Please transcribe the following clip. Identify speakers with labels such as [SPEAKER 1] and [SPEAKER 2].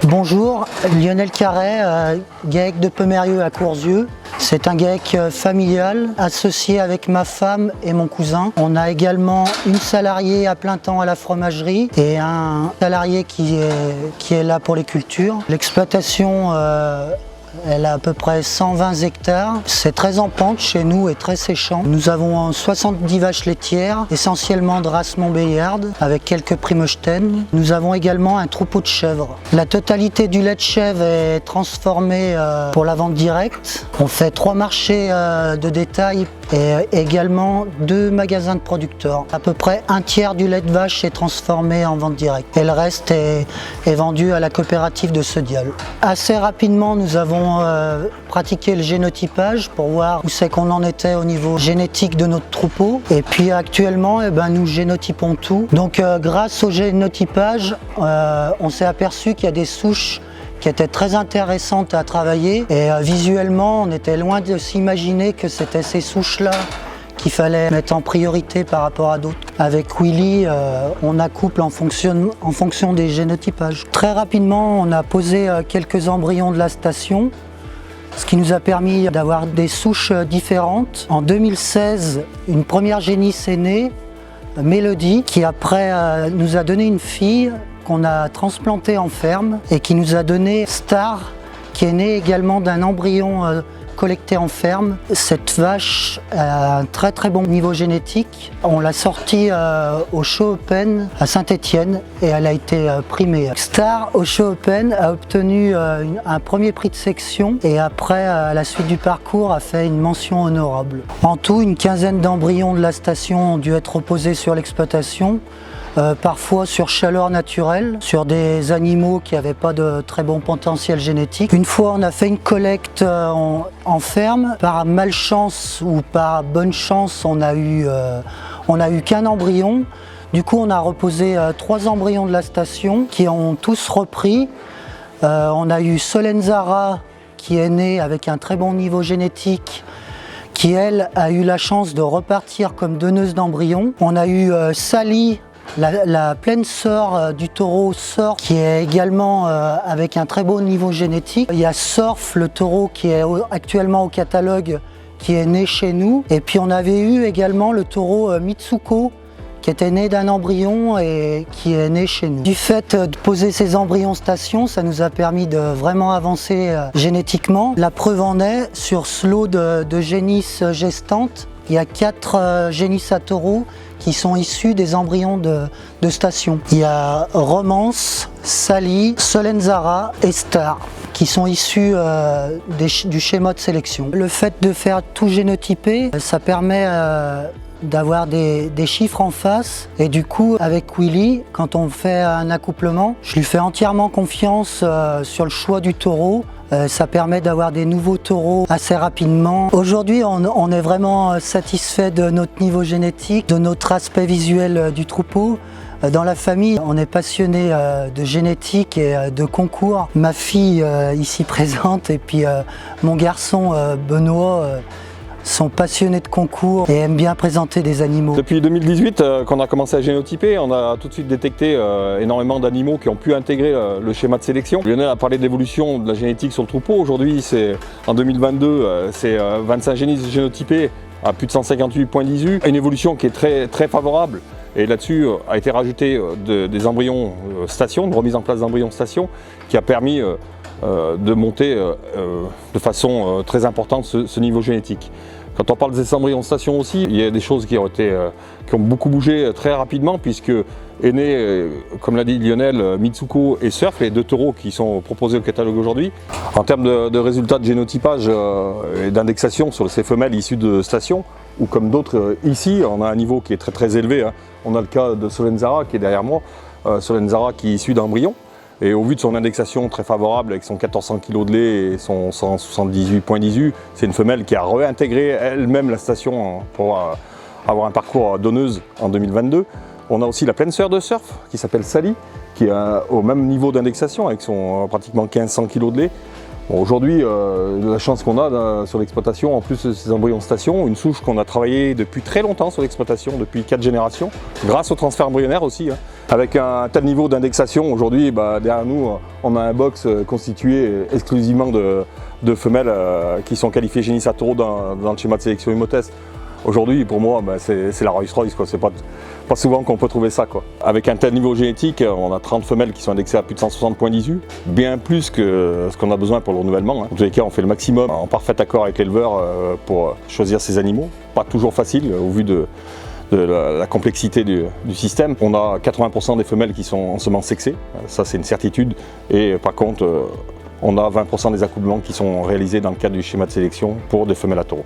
[SPEAKER 1] Bonjour, Lionel Carré, GAEC de Pomerieux à Courzieux. C'est un GAEC familial associé avec ma femme et mon cousin. On a également une salariée à plein temps à la fromagerie et un salarié qui est là pour les cultures. L'exploitation elle a à peu près 120 hectares. C'est très en pente chez nous et très séchant. Nous avons 70 vaches laitières, essentiellement de race Montbéliarde, avec quelques Primaustein. Nous avons également un troupeau de chèvres. La totalité du lait de chèvre est transformée pour la vente directe. On fait 3 marchés de détail et également 2 magasins de producteurs. À peu près un tiers du lait de vache est transformé en vente directe et le reste est vendu à la coopérative de Sedial. Assez rapidement, nous avons pratiqué le génotypage pour voir où c'est qu'on en était au niveau génétique de notre troupeau. Et puis actuellement, nous génotypons tout. Donc grâce au génotypage, on s'est aperçu qu'il y a des souches qui étaient très intéressantes à travailler et visuellement on était loin de s'imaginer que c'était ces souches-là qu'il fallait mettre en priorité par rapport à d'autres. Avec Willy, on accouple en fonction des génotypages. Très rapidement, on a posé quelques embryons de la station, ce qui nous a permis d'avoir des souches différentes. En 2016, une première génisse est née, Mélodie, qui après nous a donné une fille qu'on a transplantée en ferme et qui nous a donné Star, qui est née également d'un embryon collecté en ferme. Cette vache a un très bon niveau génétique. On l'a sortie au Show Open à Saint-Étienne et elle a été primée. Star au Show Open a obtenu un premier prix de section et après, à la suite du parcours, a fait une mention honorable. En tout, une quinzaine d'embryons de la station ont dû être reposés sur l'exploitation. Parfois sur chaleur naturelle, sur des animaux qui n'avaient pas de très bon potentiel génétique. Une fois, on a fait une collecte en ferme. Par malchance ou par bonne chance, on a eu qu'un embryon. Du coup, on a reposé 3 embryons de la station qui ont tous repris. On a eu Solenzara qui est née avec un très bon niveau génétique, qui elle a eu la chance de repartir comme donneuse d'embryons. On a eu Sally, la pleine sœur du taureau Surf, qui est également avec un très beau niveau génétique. Il y a Surf, le taureau qui est actuellement au catalogue, qui est né chez nous. Et puis on avait eu également le taureau Mitsuko, qui était né d'un embryon et qui est né chez nous. Du fait de poser ces embryons station, ça nous a permis de vraiment avancer génétiquement. La preuve en est, sur ce lot de génisses gestantes, il y a 4 génisses à taureaux qui sont issus des embryons de station. Il y a Romance, Sally, Solenzara et Star qui sont issus du schéma de sélection. Le fait de faire tout génotyper, ça permet d'avoir des chiffres en face et du coup avec Willy, quand on fait un accouplement, je lui fais entièrement confiance sur le choix du taureau. Ça permet d'avoir des nouveaux taureaux assez rapidement. Aujourd'hui, on est vraiment satisfait de notre niveau génétique, de notre aspect visuel du troupeau. Dans la famille, on est passionné de génétique et de concours. Ma fille ici présente et puis mon garçon Benoît sont passionnés de concours et aiment bien présenter des animaux.
[SPEAKER 2] Depuis 2018, quand on a commencé à génotyper, on a tout de suite détecté énormément d'animaux qui ont pu intégrer le schéma de sélection. Lionel a parlé de l'évolution de la génétique sur le troupeau. Aujourd'hui, en 2022, c'est 25 génisses génotypées à plus de 158 points d'ISU. Une évolution qui est très favorable. Et là-dessus a été rajouté des embryons station, de remise en place d'embryons station, qui a permis de monter de façon très importante ce niveau génétique. Quand on parle des embryons de station aussi, il y a des choses qui ont beaucoup bougé très rapidement, puisque est né, comme l'a dit Lionel, Mitsuko et Surf, les 2 taureaux qui sont proposés au catalogue aujourd'hui. En termes de résultats de génotypage et d'indexation sur ces femelles issues de station, ou comme d'autres ici, on a un niveau qui est très élevé. Hein. On a le cas de Solenzara qui est derrière moi, Solenzara qui est issu d'embryons. Et au vu de son indexation très favorable avec son 1400 kg de lait et son 178 points d'ISU, c'est une femelle qui a réintégré elle-même la station pour avoir un parcours donneuse en 2022. On a aussi la pleine sœur de Surf qui s'appelle Sally, qui est au même niveau d'indexation avec son pratiquement 1500 kg de lait. Bon, aujourd'hui, la chance qu'on a sur l'exploitation, en plus de ces embryons de station, une souche qu'on a travaillé depuis très longtemps sur l'exploitation, depuis 4 générations, grâce au transfert embryonnaire aussi. Avec un tel niveau d'indexation, aujourd'hui, derrière nous, on a un box constitué exclusivement de femelles qui sont qualifiées génie Satoro dans le schéma de sélection Imotest. Aujourd'hui, pour moi, c'est la Rolls-Royce, c'est pas souvent qu'on peut trouver ça, quoi. Avec un tel niveau génétique, on a 30 femelles qui sont indexées à plus de 160 points d'issue, bien plus que ce qu'on a besoin pour le renouvellement. En tous les cas, on fait le maximum en parfait accord avec l'éleveur pour choisir ces animaux. Pas toujours facile au vu de la complexité du système. On a 80% des femelles qui sont en semences sexées, ça c'est une certitude, et par contre, on a 20% des accouplements qui sont réalisés dans le cadre du schéma de sélection pour des femelles à taureaux.